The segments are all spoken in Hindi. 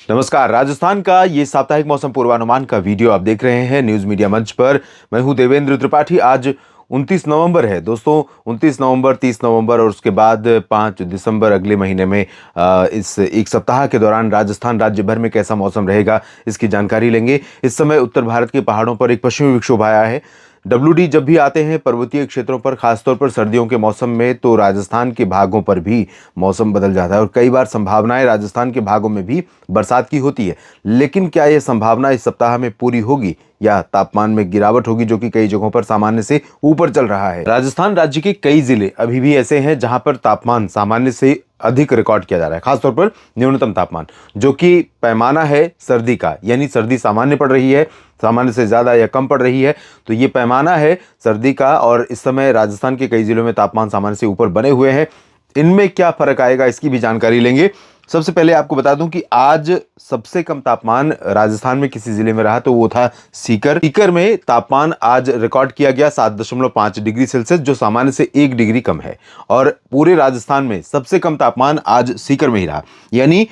नमस्कार। राजस्थान का ये साप्ताहिक मौसम पूर्वानुमान का वीडियो आप देख रहे हैं न्यूज मीडिया मंच पर। मैं हूं देवेंद्र त्रिपाठी। आज 29 नवंबर है दोस्तों। 29 नवंबर, 30 नवंबर और उसके बाद 5 दिसंबर अगले महीने में इस एक सप्ताह के दौरान राजस्थान राज्य भर में कैसा मौसम रहेगा इसकी जानकारी लेंगे। इस समय उत्तर भारत के पहाड़ों पर एक पश्चिमी विक्षोभ आया है। WD जब भी आते हैं पर्वतीय क्षेत्रों पर, खासतौर पर सर्दियों के मौसम में, तो राजस्थान के भागों पर भी मौसम बदल जाता है और कई बार संभावनाएं राजस्थान के भागों में भी बरसात की होती है। लेकिन क्या यह संभावना इस सप्ताह में पूरी होगी या तापमान में गिरावट होगी, जो कि कई जगहों पर सामान्य से ऊपर चल रहा है। राजस्थान राज्य के कई जिले अभी भी ऐसे हैं जहां पर तापमान सामान्य से अधिक रिकॉर्ड किया जा रहा है, खासतौर पर न्यूनतम तापमान, जो कि पैमाना है सर्दी का, यानी सर्दी सामान्य पड़ रही है, सामान्य से ज्यादा या कम पड़ रही है, तो ये पैमाना है सर्दी का। और इस समय राजस्थान के कई जिलों में तापमान सामान्य से ऊपर बने हुए हैं। इनमें क्या फर्क आएगा इसकी भी जानकारी लेंगे। सबसे पहले आपको बता दूं कि आज सबसे कम तापमान राजस्थान में किसी जिले में रहा तो वो था सीकर। सीकर में तापमान आज रिकॉर्ड किया गया 7.5 डिग्री सेल्सियस, जो सामान्य से 1 डिग्री कम है। और पूरे राजस्थान में सबसे कम तापमान आज सीकर में ही रहा, यानी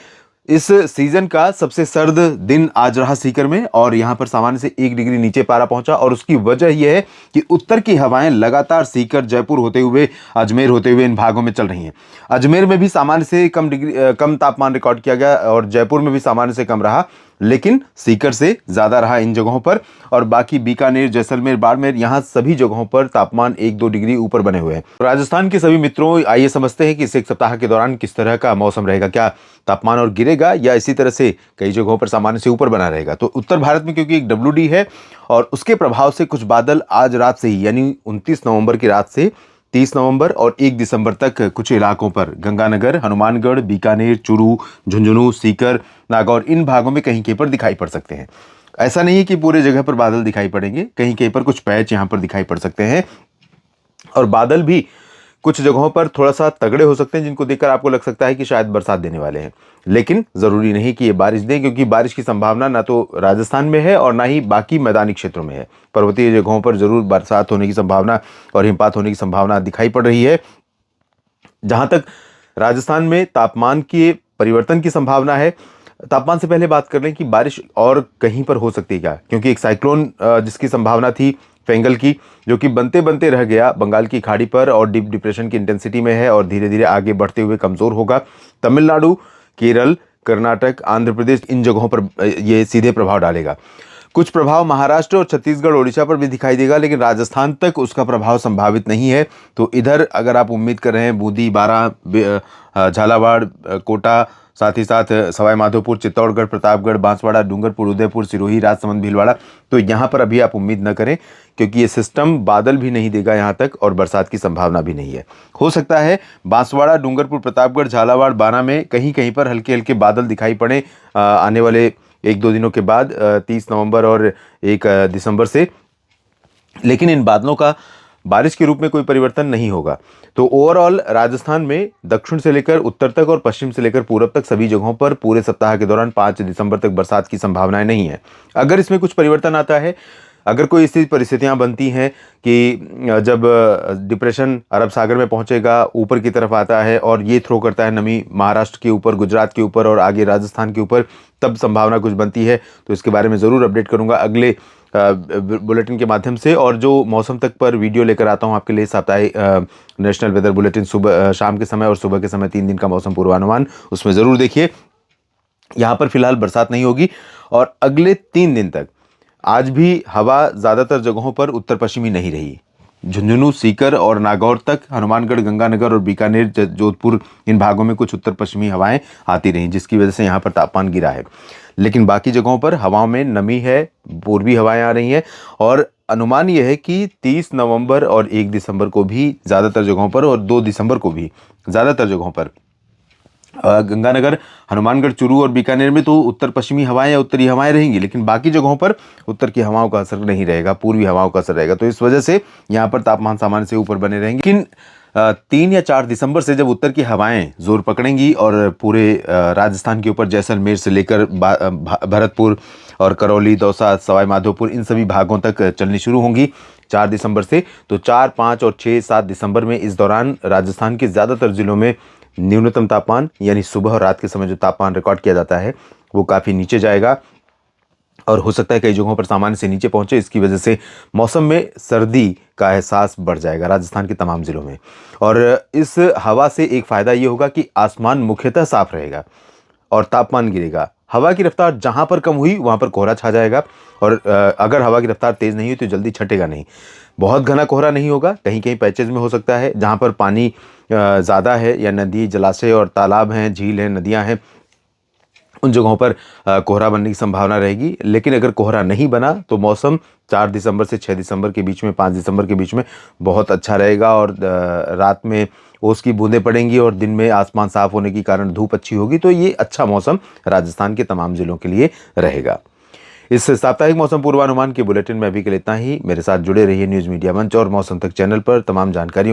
इस सीजन का सबसे सर्द दिन आज रहा सीकर में। और यहां पर सामान्य से 1 डिग्री नीचे पारा पहुंचा और उसकी वजह यह है कि उत्तर की हवाएं लगातार सीकर, जयपुर होते हुए, अजमेर होते हुए इन भागों में चल रही हैं। अजमेर में भी सामान्य से कम तापमान रिकॉर्ड किया गया और जयपुर में भी सामान्य से कम रहा, लेकिन सीकर से ज्यादा रहा इन जगहों पर। और बाकी बीकानेर, जैसलमेर, बाड़मेर, यहां सभी जगहों पर तापमान 1-2 डिग्री ऊपर बने हुए हैं। राजस्थान के सभी मित्रों, आइए समझते हैं कि इस एक सप्ताह के दौरान किस तरह का मौसम रहेगा। क्या तापमान और गिरेगा या इसी तरह से कई जगहों पर सामान्य से ऊपर बना रहेगा। तो उत्तर भारत में क्योंकि एक WD है और उसके प्रभाव से कुछ बादल आज रात से ही, यानी 29 नवंबर की रात से 30 नवंबर और 1 दिसंबर तक कुछ इलाकों पर, गंगानगर, हनुमानगढ़, बीकानेर, चूरू, झुंझुनू, सीकर, नागौर, इन भागों में कहीं कहीं पर दिखाई पड़ सकते हैं। ऐसा नहीं है कि पूरे जगह पर बादल दिखाई पड़ेंगे, कहीं कहीं पर कुछ पैच यहां पर दिखाई पड़ सकते हैं। और बादल भी कुछ जगहों पर थोड़ा सा तगड़े हो सकते हैं, जिनको देखकर आपको लग सकता है कि शायद बरसात देने वाले हैं। लेकिन जरूरी नहीं कि ये बारिश दें, क्योंकि बारिश की संभावना ना तो राजस्थान में है और ना ही बाकी मैदानी क्षेत्रों में है। पर्वतीय जगहों पर जरूर बरसात होने की संभावना और हिमपात होने की संभावना दिखाई पड़ रही है। जहां तक राजस्थान में तापमान के परिवर्तन की संभावना है, तापमान से पहले बात कर लें कि बारिश और कहीं पर हो सकती है क्या, क्योंकि एक साइक्लोन जिसकी संभावना थी फेंगल की, जो कि बनते बनते रह गया बंगाल की खाड़ी पर और डीप डिप्रेशन की इंटेंसिटी में है और धीरे धीरे आगे बढ़ते हुए कमजोर होगा। तमिलनाडु, केरल, कर्नाटक, आंध्र प्रदेश, इन जगहों पर ये सीधे प्रभाव डालेगा। कुछ प्रभाव महाराष्ट्र और छत्तीसगढ़, ओडिशा पर भी दिखाई देगा, लेकिन राजस्थान तक उसका प्रभाव संभावित नहीं है। तो इधर अगर आप उम्मीद कर रहे हैं बूंदी, बारां, झालावाड़, कोटा, साथ ही साथ सवाई माधोपुर, चित्तौड़गढ़, प्रतापगढ़, बांसवाड़ा, डूंगरपुर, उदयपुर, सिरोही, राजसमंद, भीलवाड़ा, तो यहाँ पर अभी आप उम्मीद न करें, क्योंकि ये सिस्टम बादल भी नहीं देगा यहाँ तक और बरसात की संभावना भी नहीं है। हो सकता है बांसवाड़ा, डूंगरपुर, प्रतापगढ़, झालावाड़, बारां में कहीं कहीं पर हल्के हल्के बादल दिखाई पड़े आने वाले 1-2 दिनों के बाद, 30 नवंबर और 1 दिसंबर से। लेकिन इन बादलों का बारिश के रूप में कोई परिवर्तन नहीं होगा। तो ओवरऑल राजस्थान में दक्षिण से लेकर उत्तर तक और पश्चिम से लेकर पूरब तक सभी जगहों पर पूरे सप्ताह के दौरान 5 दिसंबर तक बरसात की संभावनाएं नहीं है। अगर इसमें कुछ परिवर्तन आता है, अगर कोई ऐसी परिस्थितियां बनती हैं कि जब डिप्रेशन अरब सागर में पहुंचेगा, ऊपर की तरफ आता है और ये थ्रो करता है नमी महाराष्ट्र के ऊपर, गुजरात के ऊपर और आगे राजस्थान के ऊपर, तब संभावना कुछ बनती है। तो इसके बारे में ज़रूर अपडेट करूंगा अगले बुलेटिन के माध्यम से। और जो मौसम तक पर वीडियो लेकर आता हूं आपके लिए, साप्ताहिक नेशनल वेदर बुलेटिन, सुबह शाम के समय और सुबह के समय 3 दिन का मौसम पूर्वानुमान, उसमें ज़रूर देखिए। यहाँ पर फिलहाल बरसात नहीं होगी और अगले 3 दिन तक आज भी हवा ज़्यादातर जगहों पर उत्तर पश्चिमी नहीं रही। झुंझुनू, सीकर और नागौर तक, हनुमानगढ़, गंगानगर और बीकानेर, जोधपुर, इन भागों में कुछ उत्तर पश्चिमी हवाएं आती रहीं, जिसकी वजह से यहाँ पर तापमान गिरा है। लेकिन बाकी जगहों पर हवाओं में नमी है, पूर्वी हवाएं आ रही हैं और अनुमान यह है कि 30 नवंबर और 1 दिसंबर को भी ज़्यादातर जगहों पर और 2 दिसंबर को भी ज़्यादातर जगहों पर गंगानगर, हनुमानगढ़, चूरू और बीकानेर में तो उत्तर पश्चिमी हवाएं या उत्तरी हवाएं रहेंगी, लेकिन बाकी जगहों पर उत्तर की हवाओं का असर नहीं रहेगा, पूर्वी हवाओं का असर रहेगा। तो इस वजह से यहाँ पर तापमान सामान्य से ऊपर बने रहेंगे। लेकिन 3 या 4 दिसंबर से जब उत्तर की हवाएं जोर पकड़ेंगी और पूरे राजस्थान के ऊपर जैसलमेर से लेकर भरतपुर और करौली, दौसा, सवाई माधोपुर, इन सभी भागों तक चलनी शुरू होंगी 4 दिसंबर से। तो 4, 5 और 6, 7 दिसंबर में इस दौरान राजस्थान के ज़्यादातर जिलों में न्यूनतम तापमान, यानी सुबह और रात के समय जो तापमान रिकॉर्ड किया जाता है, वो काफ़ी नीचे जाएगा और हो सकता है कई जगहों पर सामान्य से नीचे पहुंचे। इसकी वजह से मौसम में सर्दी का एहसास बढ़ जाएगा राजस्थान के तमाम ज़िलों में। और इस हवा से एक फ़ायदा ये होगा कि आसमान मुख्यतः साफ रहेगा और तापमान गिरेगा। हवा की रफ्तार जहाँ पर कम हुई वहाँ पर कोहरा छा जाएगा और अगर हवा की रफ्तार तेज़ नहीं हुई तो जल्दी छटेगा नहीं। बहुत घना कोहरा नहीं होगा, कहीं-कहीं पैचेज़ में हो सकता है जहाँ पर पानी ज़्यादा है या नदी, जलाशय और तालाब हैं, झील हैं, नदियाँ हैं, उन जगहों पर कोहरा बनने की संभावना रहेगी। लेकिन अगर कोहरा नहीं बना तो मौसम 4 दिसंबर से 6 दिसंबर के बीच में, 5 दिसंबर के बीच में बहुत अच्छा रहेगा और रात में ओस की बूंदें पड़ेंगी और दिन में आसमान साफ होने के कारण धूप अच्छी होगी। तो ये अच्छा मौसम राजस्थान के तमाम ज़िलों के लिए रहेगा। इस साप्ताहिक मौसम पूर्वानुमान के बुलेटिन में अभी के लिए इतना ही। मेरे साथ जुड़े रहिए न्यूज़ मीडिया मंच और मौसम तक चैनल पर। तमाम जानकारियों